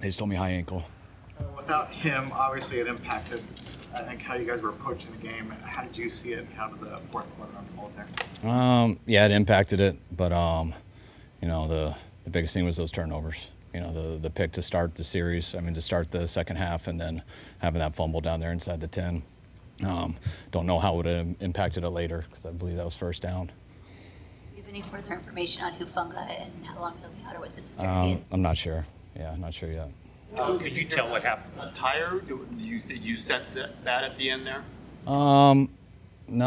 They just told me high ankle. Without him, obviously it impacted, I think, how you guys were approaching the game. How did you see it, and how did the fourth quarter unfold there? Yeah, it impacted it, but the biggest thing was those turnovers. The pick to start the series. I mean, to start the second half, and then having that fumble down there inside the 10. Don't know how it would have impacted it later, because I believe that was first down. Do you have any further information on Hufanga and how long he'll be out or what the severity is? I'm not sure. Yeah, not sure yet. Could you tell what happened? Tired? Did you sense that at the end there? No,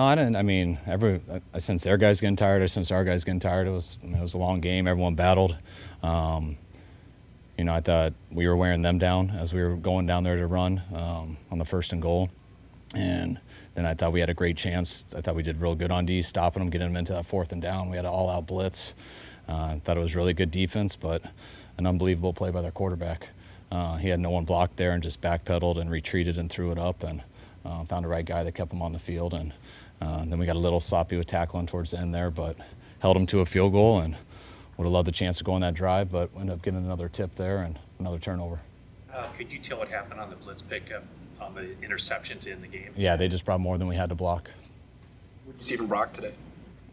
I didn't. I mean, I sensed their guys getting tired. I sensed our guys getting tired. It was a long game. Everyone battled. I thought we were wearing them down as we were going down there to run on the first and goal. And then I thought we had a great chance. I thought we did real good on D, stopping them, getting them into that fourth and down. We had an all-out blitz. I thought it was really good defense, but an unbelievable play by their quarterback. He had no one blocked there and just backpedaled and retreated and threw it up, and found the right guy that kept him on the field. And then we got a little sloppy with tackling towards the end there, but held him to a field goal, and would have loved the chance to go on that drive, but ended up getting another tip there and another turnover. Could you tell what happened on the blitz pickup, on the interception to end the game? Yeah, they just brought more than we had to block. What did you see from Brock today?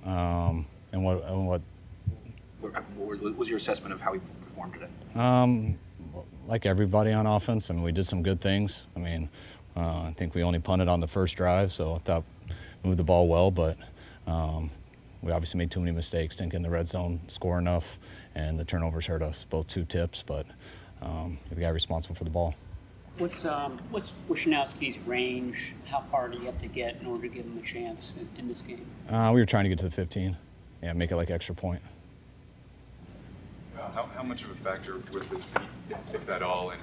And what What was your assessment of how he performed today? Like everybody on offense, I mean, we did some good things. I mean, I think we only punted on the first drive, so I thought we moved the ball well, but we obviously made too many mistakes, didn't get in the red zone, score enough, and the turnovers hurt us, both 2 tips, but the guy responsible for the ball. What's Wishnowski's range? How far do you have to get in order to give him a chance in this game? We were trying to get to the 15. Yeah, make it like extra point. How much of a factor was the heat, if at all, in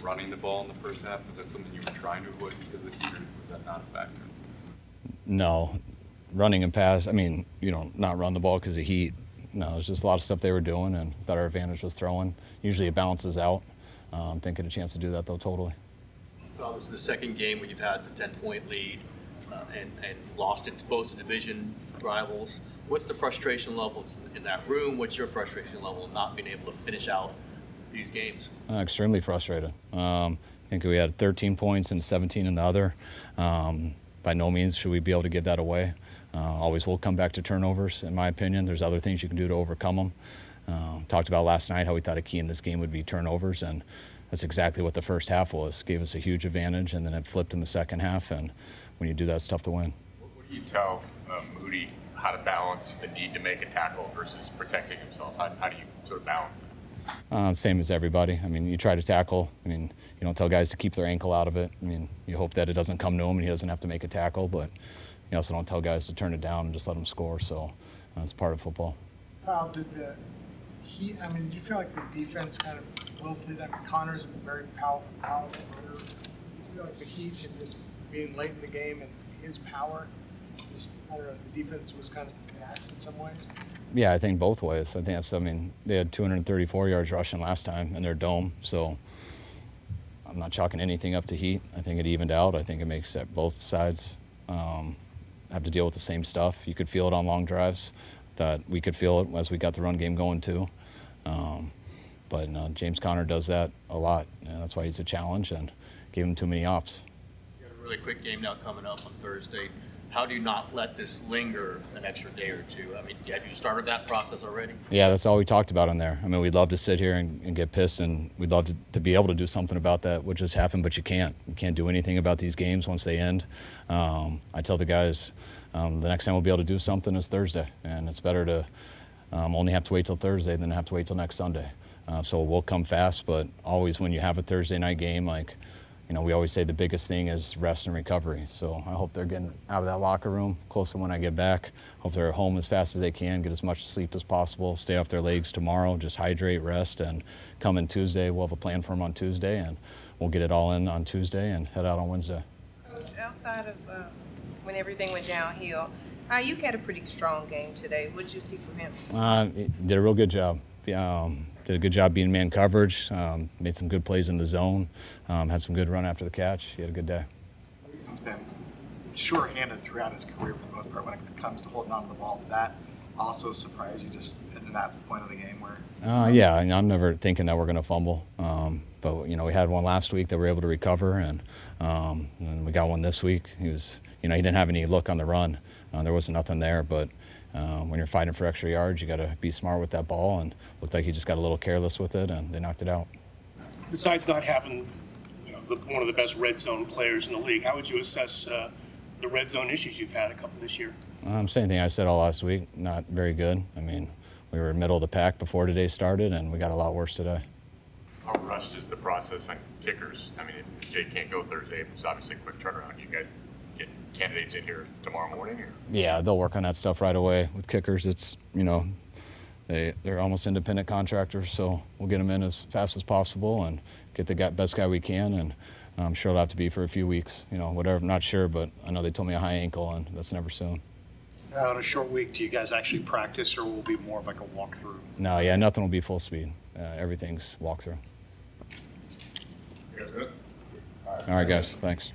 running the ball in the first half? Was that something you were trying to avoid because of the heat, or was that not a factor? No. Running and pass, I mean, not run the ball because of heat. No, there's just a lot of stuff they were doing, and thought our advantage was throwing. Usually it balances out. Didn't get a chance to do that, though, totally. Well, this is the second game where you've had the 10-point lead and lost it to both the division rivals. What's the frustration level in that room? What's your frustration level in not being able to finish out these games? Extremely frustrated. I think we had 13 points and 17 in the other. By no means should we be able to give that away. Always will come back to turnovers, in my opinion. There's other things you can do to overcome them. Talked about last night how we thought a key in this game would be turnovers, and that's exactly what the first half was. Gave us a huge advantage, and then it flipped in the second half, and when you do that, it's tough to win. What do you tell Moody how to balance the need to make a tackle versus protecting himself? How do you sort of balance that? Same as everybody. I mean, you try to tackle. I mean, you don't tell guys to keep their ankle out of it. I mean, you hope that it doesn't come to him and he doesn't have to make a tackle, but you also don't tell guys to turn it down and just let them score, so it's part of football. Kyle, did the Heat, do you feel like the defense kind of wilted? I mean, Connor's a very powerful runner. Do you feel like the Heat, being late in the game and his power, the defense was kind of gassed in some ways? Yeah, I think both ways. They had 234 yards rushing last time in their dome, so I'm not chalking anything up to Heat. I think it evened out. I think it makes that both sides have to deal with the same stuff. You could feel it on long drives. That we could feel it as we got the run game going too. But James Conner does that a lot, and that's why he's a challenge, and gave him too many ops. You got a really quick game now coming up on Thursday. How do you not let this linger an extra day or two? I mean, have you started that process already? Yeah, that's all we talked about in there. I mean, we'd love to sit here and get pissed, and we'd love to be able to do something about that, what just happened, but you can't. You can't do anything about these games once they end. I tell the guys the next time we'll be able to do something is Thursday, and it's better to only have to wait till Thursday than have to wait till next Sunday. So we'll come fast, but always when you have a Thursday night game, we always say the biggest thing is rest and recovery. So I hope they're getting out of that locker room closer when I get back. Hope they're at home as fast as they can, get as much sleep as possible, stay off their legs tomorrow, just hydrate, rest, and come in Tuesday. We'll have a plan for them on Tuesday, and we'll get it all in on Tuesday and head out on Wednesday. Coach, outside of when everything went downhill, you had a pretty strong game today. What did you see from him? He did a real good job. Did a good job being man coverage, made some good plays in the zone, had some good run after the catch. He had a good day. He's been sure-handed throughout his career for the most part when it comes to holding on to the ball. Did that also surprise you just in that point of the game where? Yeah, I'm never thinking that we're going to fumble. But we had one last week that we were able to recover, and we got one this week. He didn't have any look on the run. There wasn't nothing there, but when you're fighting for extra yards, you got to be smart with that ball, and looked like he just got a little careless with it, and they knocked it out. Besides not having one of the best red zone players in the league, how would you assess the red zone issues you've had a couple this year? Same thing I said all last week, not very good. I mean, we were middle of the pack before today started, and we got a lot worse today. How rushed is the process on kickers? I mean, if Jake can't go Thursday, it's obviously a quick turnaround. You guys get candidates in here tomorrow morning? Or? Yeah, they'll work on that stuff right away. With kickers, it's, they're almost independent contractors, so we'll get them in as fast as possible and get the best guy we can, and I'm sure it'll have to be for a few weeks, whatever. I'm not sure, but I know they told me a high ankle, and that's never soon. On a short week, do you guys actually practice, or will it be more of like a walkthrough? No, yeah, nothing will be full speed. Everything's walkthrough. You guys good? All right, guys, thanks.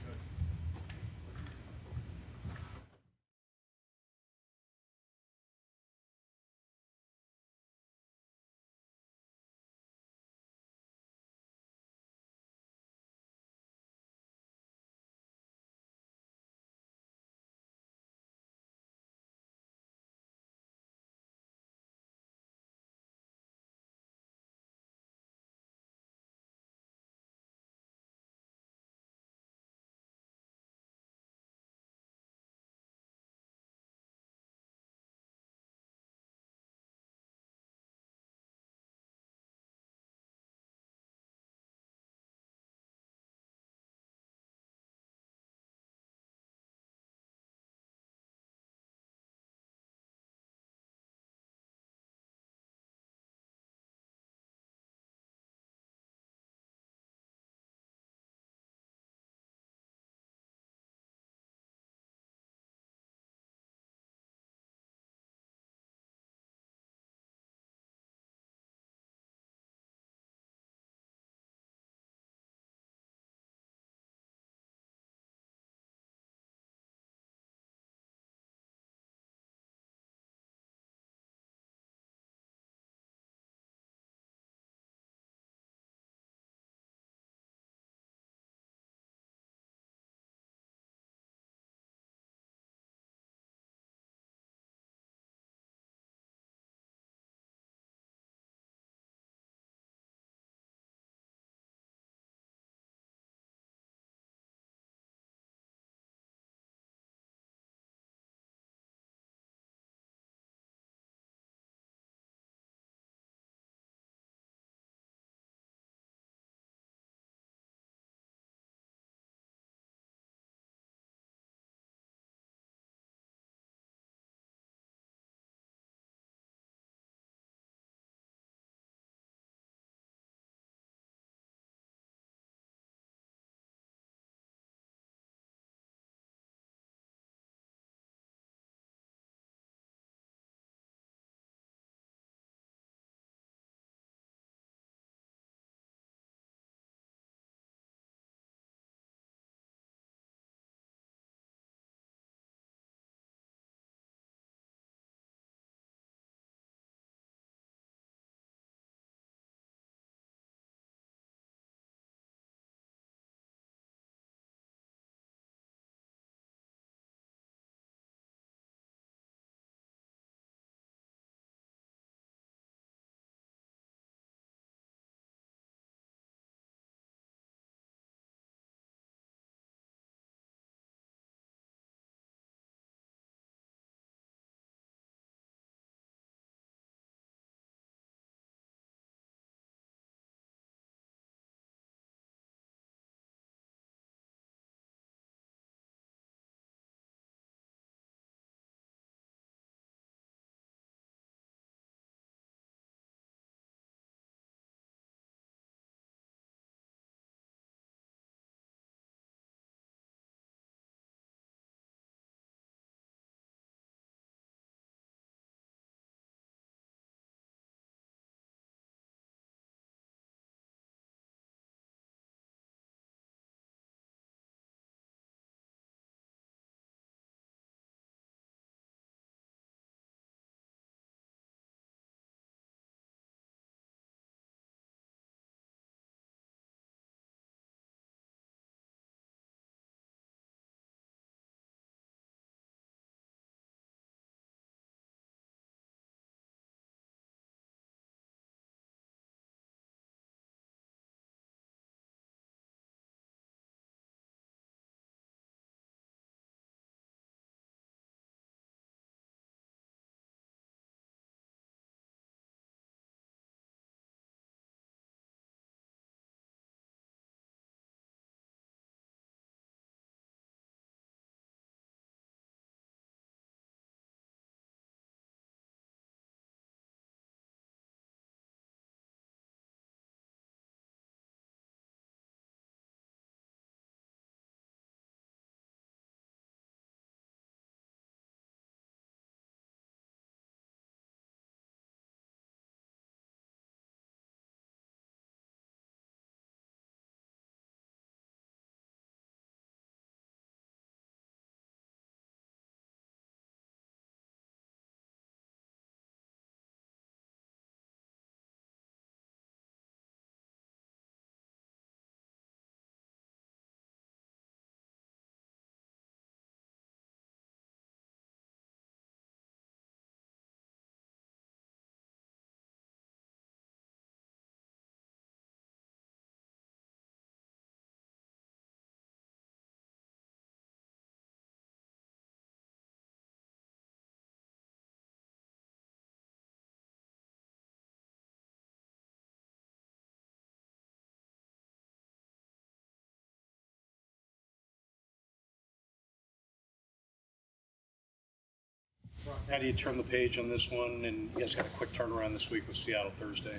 How do you turn the page on this one? And you guys got a quick turnaround this week with Seattle Thursday.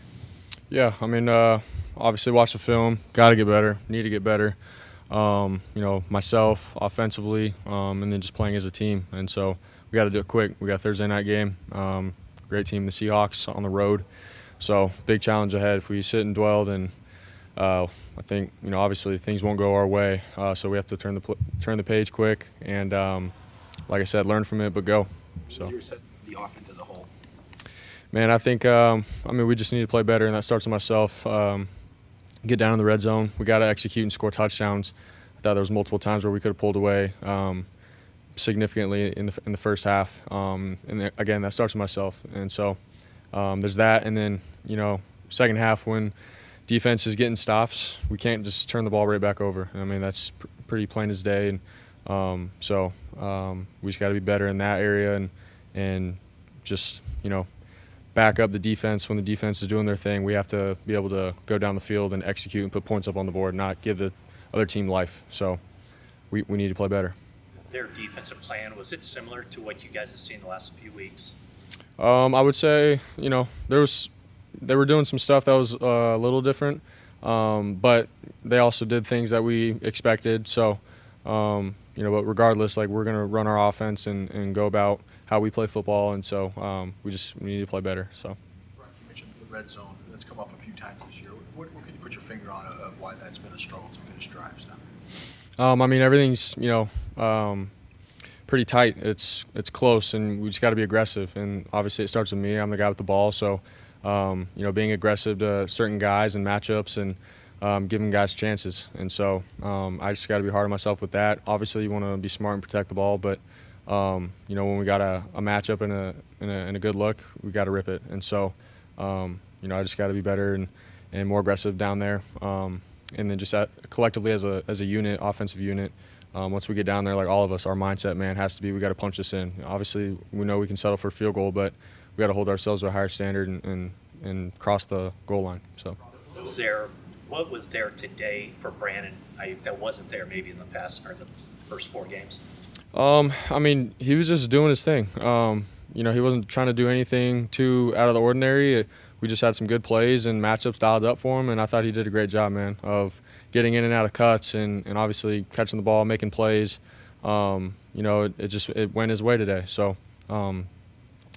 Yeah, I mean, obviously watch the film. Got to get better. Need to get better. Myself offensively, and then just playing as a team. And so we got to do it quick. We got a Thursday night game. Great team, the Seahawks, on the road. So big challenge ahead. If we sit and dwell, then I think obviously things won't go our way. So we have to turn the page quick and, like I said, learn from it, but go. So. Your assessment of the offense as a whole? Man, I think we just need to play better, and that starts with myself. Get down in the red zone. We got to execute and score touchdowns. I thought there was multiple times where we could have pulled away significantly in the first half. Again, that starts with myself, and so there's that. And then second half when defense is getting stops, we can't just turn the ball right back over. I mean, that's pretty plain as day. And we just got to be better in that area and just back up the defense when the defense is doing their thing. We have to be able to go down the field and execute and put points up on the board, not give the other team life. So we need to play better. Their defensive plan, was it similar to what you guys have seen the last few weeks? I would say they were doing some stuff that was a little different, but they also did things that we expected. So but regardless, we're going to run our offense and go about how we play football, and so we need to play better. So. Right, you mentioned the red zone. That's come up a few times this year. What can you put your finger on of why that's been a struggle to finish drives down there? Everything's pretty tight. It's close, and we just got to be aggressive. And obviously, it starts with me. I'm the guy with the ball, so being aggressive to certain guys and matchups and giving guys chances. And so I just got to be hard on myself with that. Obviously, you want to be smart and protect the ball, but when we got a matchup and a good look, we got to rip it. And so, I just got to be better and more aggressive down there. And then just collectively as a unit, offensive unit, once we get down there, like all of us, our mindset, man, has to be we got to punch this in. Obviously, we know we can settle for a field goal, but we got to hold ourselves to a higher standard and cross the goal line. So. What was there today for Brandon that wasn't there maybe in the past or the first 4 games? He was just doing his thing. He wasn't trying to do anything too out of the ordinary. We just had some good plays and matchups dialed up for him, and I thought he did a great job, man, of getting in and out of cuts and obviously catching the ball, making plays. It went his way today. So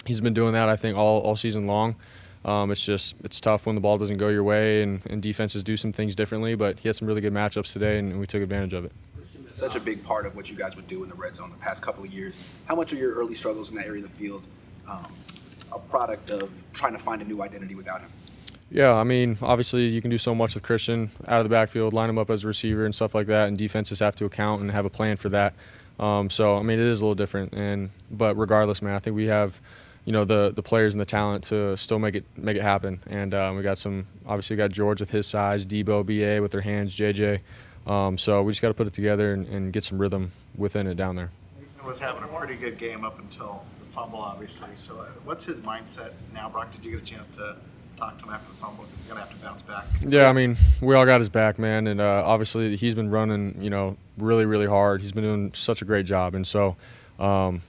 he's been doing that, I think, all season long. It's tough when the ball doesn't go your way and defenses do some things differently, but he had some really good matchups today, and we took advantage of it. Such a big part of what you guys would do in the red zone the past couple of years. How much are your early struggles in that area of the field a product of trying to find a new identity without him? Yeah, obviously you can do so much with Christian out of the backfield, line him up as a receiver and stuff like that, and defenses have to account and have a plan for that. It is a little different, but regardless, man, I think we have the players and the talent to still make it happen. And we got George with his size, Debo, BA with their hands, JJ. So we just got to put it together and get some rhythm within it down there. Nathan was having a pretty good game up until the fumble, obviously. So what's his mindset now, Brock? Did you get a chance to talk to him after the fumble? Because he's going to have to bounce back. Yeah, we all got his back, man. And obviously he's been running, really, really hard. He's been doing such a great job. And so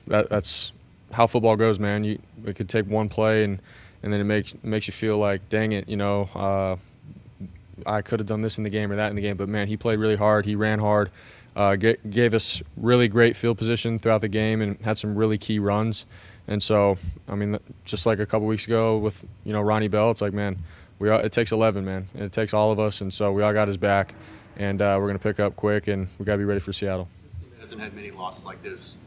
that's how football goes, man. It could take one play and then it makes you feel like, dang it, I could have done this in the game or that in the game. But, man, he played really hard. He ran hard, gave us really great field position throughout the game and had some really key runs. And so, just like a couple weeks ago with, Ronnie Bell, it's like, man, it takes 11, man. And it takes all of us. And so we all got his back. And we're going to pick up quick, and we got to be ready for Seattle. This team hasn't had many losses like this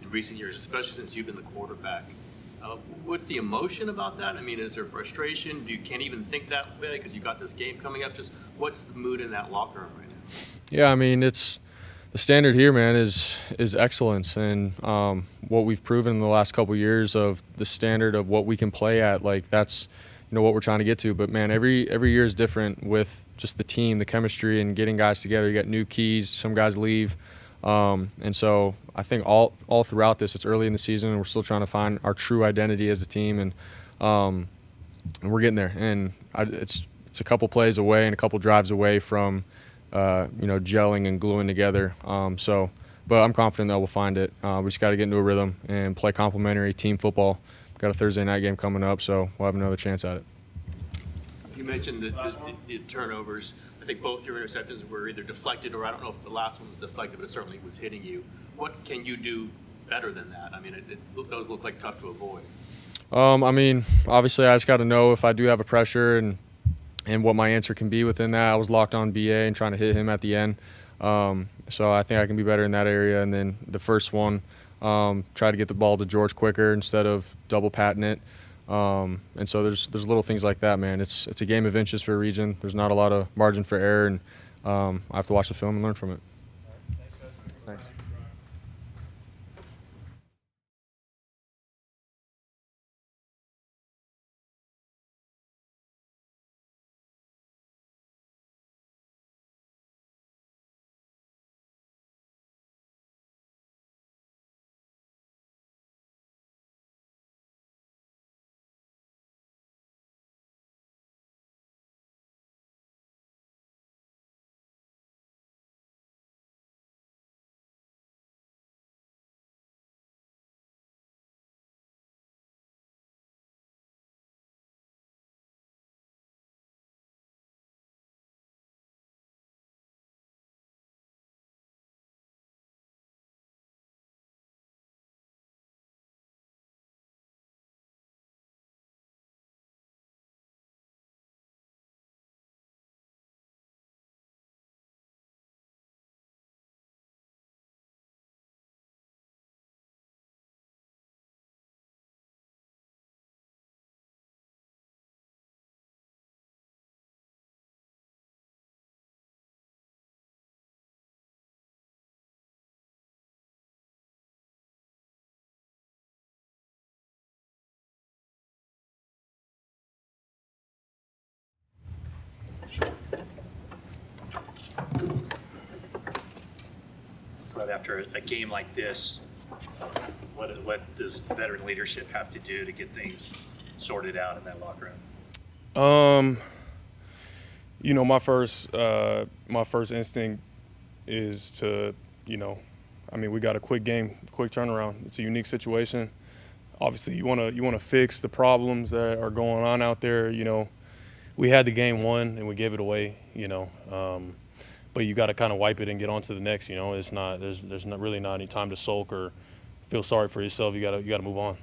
in recent years, especially since you've been the quarterback. What's the emotion about that? Is there frustration? You can't even think that way because you got this game coming up? Just what's the mood in that locker room right now? Yeah, it's the standard here, man, is excellence, and what we've proven in the last couple of years of the standard of what we can play at. That's what we're trying to get to. But man, every year is different with just the team, the chemistry, and getting guys together. You got new keys. Some guys leave. And so I think all throughout this, it's early in the season, and we're still trying to find our true identity as a team, and we're getting there. And it's a couple plays away and a couple drives away from gelling and gluing together. but I'm confident that we'll find it. We just got to get into a rhythm and play complementary team football. Got a Thursday night game coming up, so we'll have another chance at it. You mentioned the turnovers. I think both your interceptions were either deflected, or I don't know if the last one was deflected, but it certainly was hitting you. What can you do better than that? I mean, those look like tough to avoid. I mean, obviously, I just got to know if I do have a pressure and what my answer can be within that. I was locked on BA and trying to hit him at the end. So I think I can be better in that area. And then the first one, try to get the ball to George quicker instead of double patting it. And so there's little things like that, man. It's a game of inches for a region. There's not a lot of margin for error, and I have to watch the film and learn from it. Thanks. But after a game like this, what does veteran leadership have to do to get things sorted out in that locker room? You know, my first instinct is to, I mean, we got a quick game, quick turnaround. It's a unique situation. Obviously, you want to fix the problems that are going on out there. We had the game won and we gave it away. But you got to kind of wipe it and get on to the next. It's not there's not really not any time to sulk or feel sorry for yourself. You got to move on.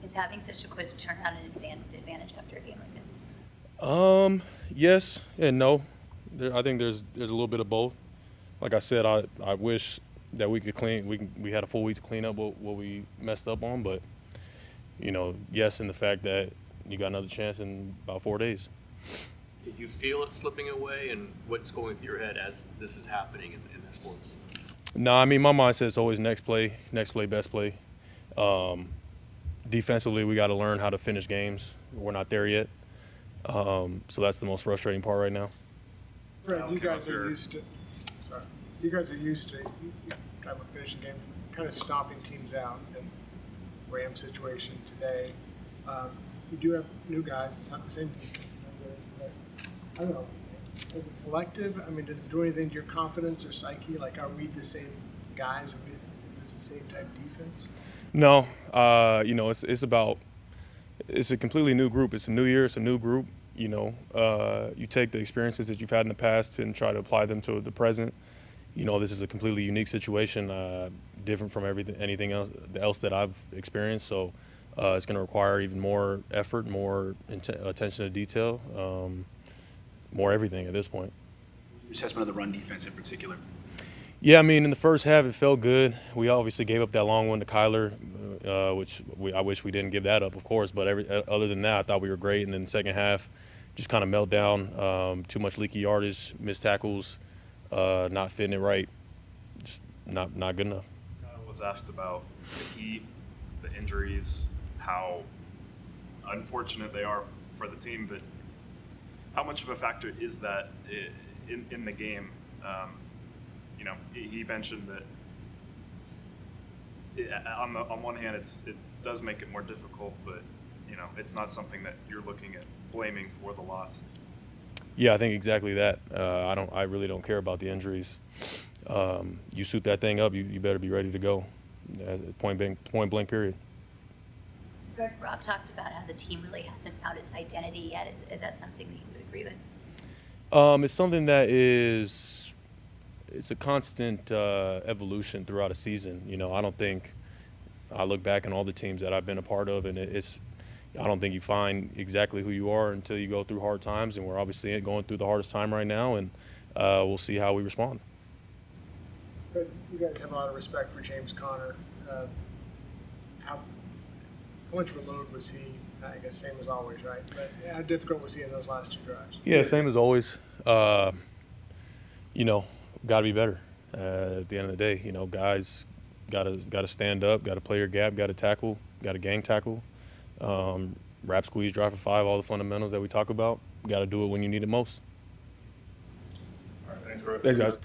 Is having such a quick turnaround an advantage after a game like this? Yes and no. I think there's a little bit of both. Like I said, I wish that we could we had a full week to clean up what we messed up on, but yes, in the fact that you got another chance in about 4 days. Did you feel it slipping away, and what's going through your head as this is happening in the sports? No, I mean, my mindset is always next play, best play. Defensively, we got to learn how to finish games. We're not there yet. So that's the most frustrating part right now. Fred, you guys are used to kind of finishing games, kind of stomping teams out. And Ram situation today. You do have new guys. It's not the same defense. I don't know. As a collective, I mean, does it do anything to your confidence or psyche? Like, are we the same guys? Is this the same type of defense? No. It's a completely new group. It's a new year. It's a new group. You take the experiences that you've had in the past and try to apply them to the present. This is a completely unique situation, different from anything else that I've experienced. So it's going to require even more effort, more attention to detail, more everything at this point. Assessment of the run defense in particular. Yeah, I mean, in the first half, it felt good. We obviously gave up that long one to Kyler, which I wish we didn't give that up, of course. But other than that, I thought we were great. And then the second half, just kind of melt down, too much leaky yardage, missed tackles, not fitting it right, just not good enough. I was asked about the heat, the injuries, how unfortunate they are for the team, but how much of a factor is that in the game? He mentioned that on one hand, it does make it more difficult, but it's not something that you're looking at blaming for the loss. Yeah, I think exactly that. I really don't care about the injuries. You suit that thing up, you better be ready to go. Point blank period. Rob talked about how the team really hasn't found its identity yet. Is that something that you would agree with? It's something that it's a constant evolution throughout a season. You know, I don't think I look back on all the teams that I've been a part of, and I don't think you find exactly who you are until you go through hard times, and we're obviously going through the hardest time right now, and we'll see how we respond. But you guys have a lot of respect for James Conner. How much of a load was he? I guess same as always, right? But how difficult was he in those last 2 drives? Yeah, same as always. You know, got to be better. At the end of the day, you know, guys got to stand up, got to play your gap, got to tackle, got to gang tackle, wrap, squeeze, drive for 5, all the fundamentals that we talk about. Got to do it when you need it most. All right, thanks, bro. Thanks, guys.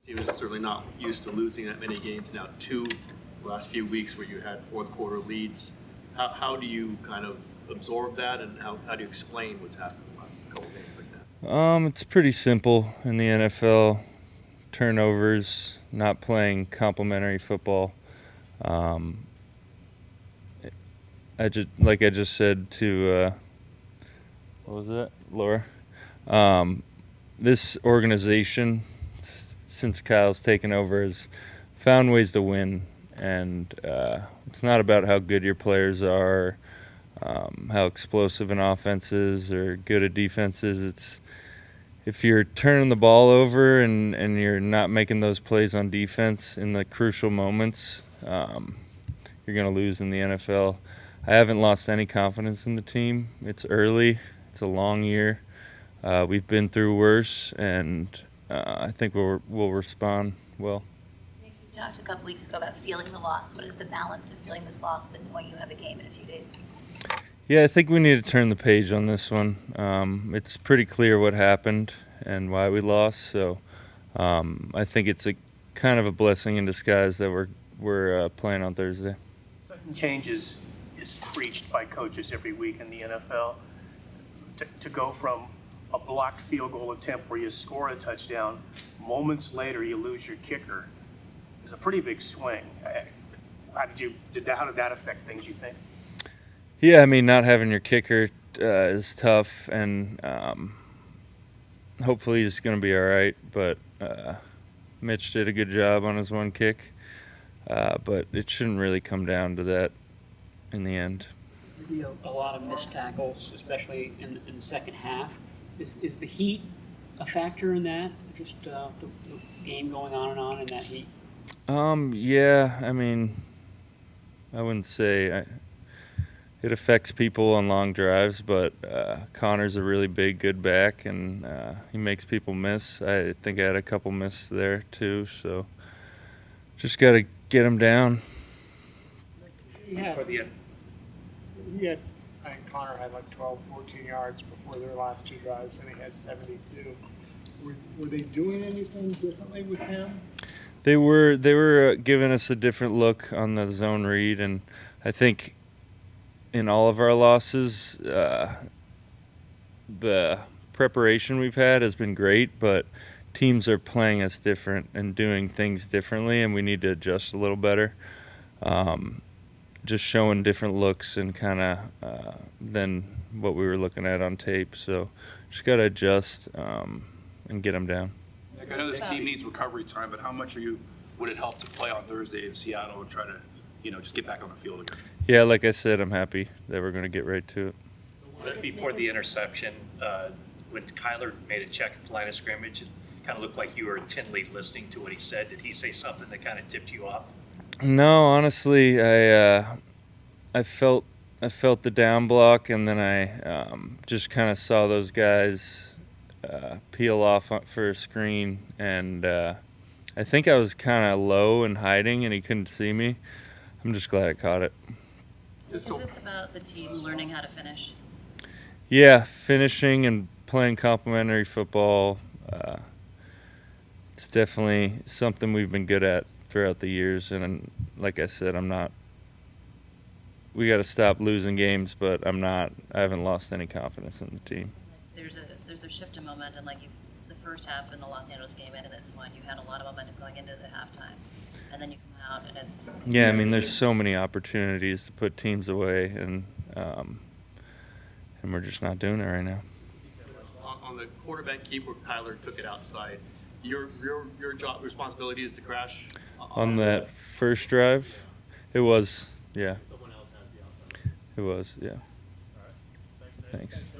Team is certainly not used to losing that many games now. Two last few weeks where you had fourth quarter leads. How do you kind of absorb that, and how do you explain what's happened the last couple games like that? It's pretty simple in the NFL. Turnovers, not playing complementary football. I just said to what was that, Laura? This organization, since Kyle's taken over, has found ways to win, and it's not about how good your players are, how explosive an offense is, or good a defense is. It's if you're turning the ball over and you're not making those plays on defense in the crucial moments, you're going to lose in the NFL. I haven't lost any confidence in the team. It's early. It's a long year. We've been through worse, and I think we'll respond well. Nick, you talked a couple weeks ago about feeling the loss. What is the balance of feeling this loss but knowing you have a game in a few days? Yeah, I think we need to turn the page on this one. It's pretty clear what happened and why we lost, so I think it's a kind of a blessing in disguise that we're playing on Thursday. Sudden changes is preached by coaches every week in the NFL. To go from a blocked field goal attempt where you score a touchdown, moments later you lose your kicker, is a pretty big swing. How did that affect things, you think? Yeah, I mean, not having your kicker is tough, and hopefully he's going to be all right. But Mitch did a good job on his one kick, but it shouldn't really come down to that in the end. Maybe a lot of missed tackles, especially in the second half. Is the heat a factor in that? Just the game going on in that heat? Yeah, I mean, I wouldn't say it affects people on long drives, but Connor's a really big, good back, and he makes people miss. I think I had a couple miss there too, so just got to get him down. Yeah. I think Connor had like 12, 14 yards before their last two drives, and he had 72. Were they doing anything differently with him? They were giving us a different look on the zone read, and I think in all of our losses, the preparation we've had has been great, but teams are playing us different and doing things differently, and we need to adjust a little better. Just showing different looks and kind of than what we were looking at on tape. So just got to adjust and get them down. Nick, I know this team needs recovery time, but how much would it help to play on Thursday in Seattle and try to, just get back on the field again? Yeah, like I said, I'm happy that we're going to get right to it. Before the interception, when Kyler made a check at the line of scrimmage, it kind of looked like you were intently listening to what he said. Did he say something that kind of tipped you off? No, honestly, I felt the down block, and then I just kind of saw those guys peel off for a screen, and I think I was kind of low and hiding, and he couldn't see me. I'm just glad I caught it. Is this about the team learning how to finish? Yeah, finishing and playing complementary football. It's definitely something we've been good at throughout the years, and like I said, we got to stop losing games, but I haven't lost any confidence in the team. There's a shift in momentum, like the first half in the Los Angeles game and in this one, you had a lot of momentum going into the halftime, and then you come out and it's... Yeah, I mean, there's so many opportunities to put teams away, and we're just not doing it right now. On the quarterback keep where Kyler took it outside, your job responsibility is to crash On that first drive, it was, yeah. It was, yeah. Thanks.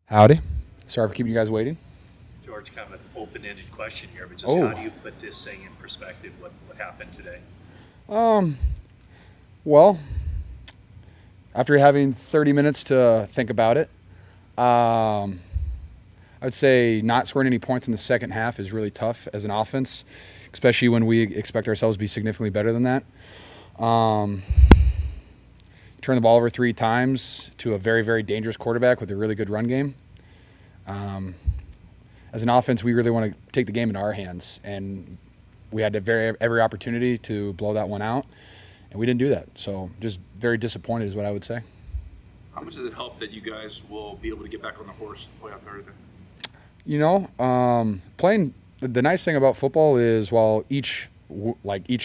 Howdy. Sorry for keeping you guys waiting. George, kind of an open-ended question here, but just Oh. how do you put this thing in perspective, what happened today? Well, after having 30 minutes to think about it, I'd say not scoring any points in the second half is really tough as an offense, especially when we expect ourselves to be significantly better than that. Turn the ball over 3 times to a very, very dangerous quarterback with a really good run game. As an offense, we really want to take the game into our hands, and we had every opportunity to blow that one out, and we didn't do that. So just very disappointed is what I would say. How much does it help that you guys will be able to get back on the horse and play out everything? You know, playing the nice thing about football is while each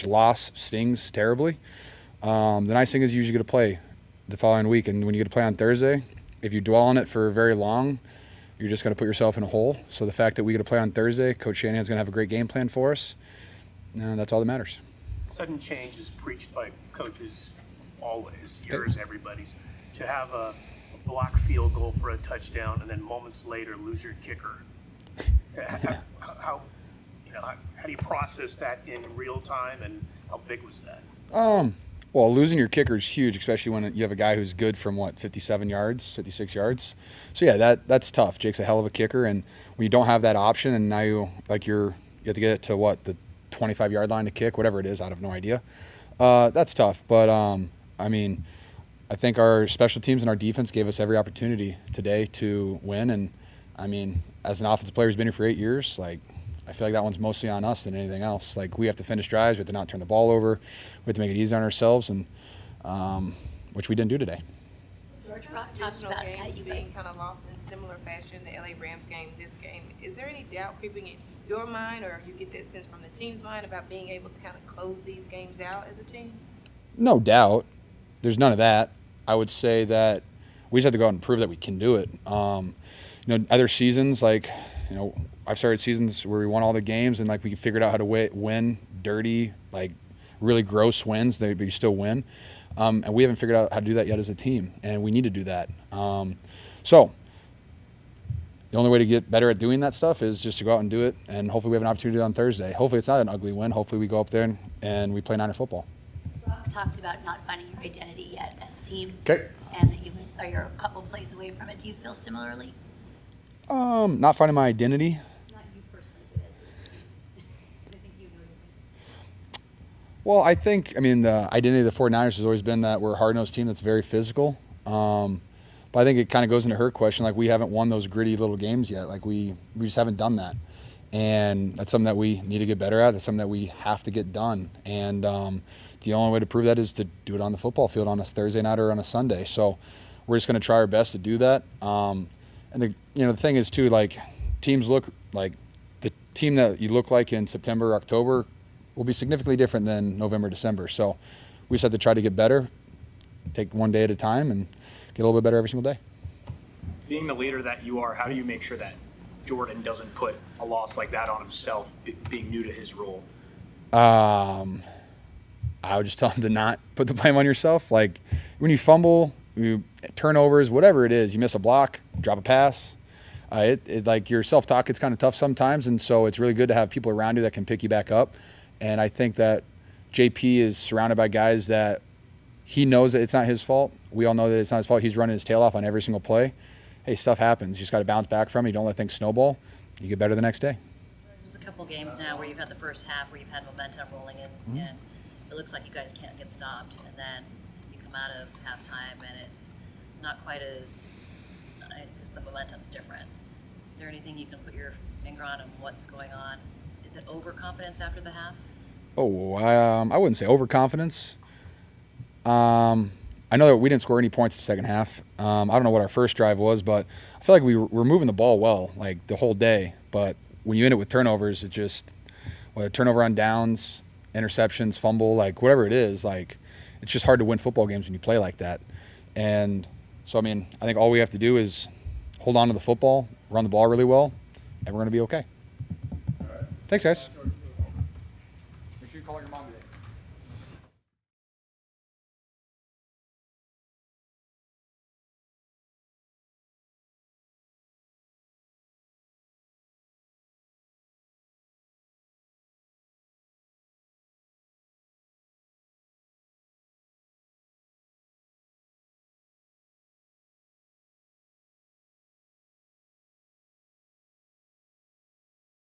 loss stings terribly, the nice thing is you usually get to play the following week, and when you get to play on Thursday, if you dwell on it for very long, you're just going to put yourself in a hole. So the fact that we get to play on Thursday, Coach Shanahan's going to have a great game plan for us, and that's all that matters. Sudden change is preached by coaches always, yours, everybody's. To have a block field goal for a touchdown and then moments later lose your kicker. How do you process that in real time, and how big was that? Well, losing your kicker is huge, especially when you have a guy who's good from 57 yards, 56 yards. So yeah, that's tough. Jake's a hell of a kicker, and when you don't have that option, and now you have to get it to the 25-yard line to kick, whatever it is, I have no idea. That's tough, but I mean, I think our special teams and our defense gave us every opportunity today to win, and I mean, as an offensive player who's been here for 8 years, I feel like that one's mostly on us than anything else. We have to finish drives, we have to not turn the ball over, we have to make it easy on ourselves, and which we didn't do today. George Rock talked Divisional about how games you being guys. kind of lost in similar fashion, the LA Rams game, this game. Is there any doubt creeping in your mind, or you get that sense from the team's mind about being able to kind of close these games out as a team? No doubt. There's none of that. I would say that we just have to go out and prove that we can do it. Other seasons, I've started seasons where we won all the games and we figured out how to win dirty, really gross wins, but you still win. And we haven't figured out how to do that yet as a team, and we need to do that. So the only way to get better at doing that stuff is just to go out and do it, and hopefully we have an opportunity on Thursday. Hopefully it's not an ugly win. Hopefully we go up there and we play Niner football. Rock talked about not finding your identity yet as a team. Okay. And that you're a couple plays away from it. Do you feel similarly? Not finding my identity. Not you personally, but I think you know. Well, the identity of the 49ers has always been that we're a hard-nosed team that's very physical. But I think it kind of goes into her question, we haven't won those gritty little games yet. We just haven't done that. And that's something that we need to get better at. That's something that we have to get done. And the only way to prove that is to do it on the football field on a Thursday night or on a Sunday. So we're just going to try our best to do that. And the thing is too, teams look like the team that you look like in September, October will be significantly different than November, December. So we just have to try to get better, take one day at a time, and get a little bit better every single day. Being the leader that you are, how do you make sure that Jordan doesn't put a loss like that on himself, being new to his role? I would just tell him to not put the blame on yourself. When you fumble, turnovers, whatever it is, you miss a block, drop a pass. Your self-talk gets kind of tough sometimes, and so it's really good to have people around you that can pick you back up. And I think that JP is surrounded by guys that he knows that it's not his fault. We all know that it's not his fault. He's running his tail off on every single play. Hey, stuff happens. You just got to bounce back from it. You don't let things snowball. You get better the next day. There's a couple games now where you've had the first half where you've had momentum rolling in, and it looks like you guys can't get stopped. And then you come out of halftime, and it's not quite as, because the momentum's different. Is there anything you can put your finger on what's going on? Is it overconfidence after the half? I wouldn't say overconfidence. I know that we didn't score any points in the second half. I don't know what our first drive was, but I feel like we were moving the ball well, the whole day. But when you end it with turnovers, it just, turnover on downs, interceptions, fumble, whatever it is, it's just hard to win football games when you play like that. And so, I think all we have to do is hold on to the football, run the ball really well, and we're going to be okay. Thanks, guys.